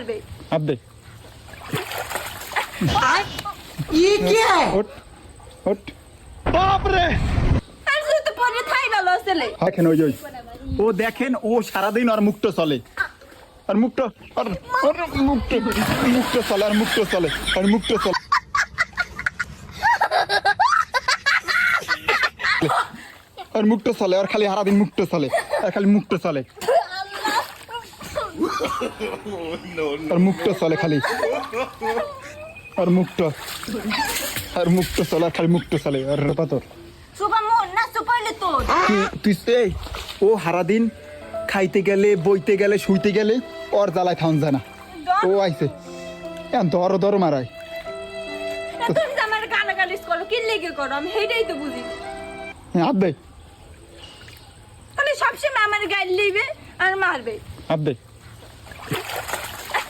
মারবে। হাত দে। ই কে ওঠ ওঠ। বাপরে আর তুই তো পরে থাই ভালো ছেলে। দেখেন ওই ওই ও দেখেন ও সারাদিন আর মুক্ত চলে আর মুক্ত আর মুক্ত মুক্ত চলে আর মুক্ত চলে আর মুক্ত চলে আর মুক্ত চলে আর খালি সারাদিন মুক্ত চলে আর খালি মুক্ত চলে আর মুক্ত চলে খালি আর মুক্ত চলে আর খালি মুক্ত চলে আর পাথর সুবা মোর না সুপাইলে তোর। তুই এই ও সারাদিন খাইতে গেলে বইতে গেলে শুইতে গেলে ওর জ্বালায় খাওয়ান যায় না ও আইছে এখন দর মারায় তুমি আমার গালাগালি করো কি লেগে করো আমি হেইটাই তো বুঝি। হাত দে তাহলে সবসময় আমার গাইড লইবে আর মারবে। হাত দে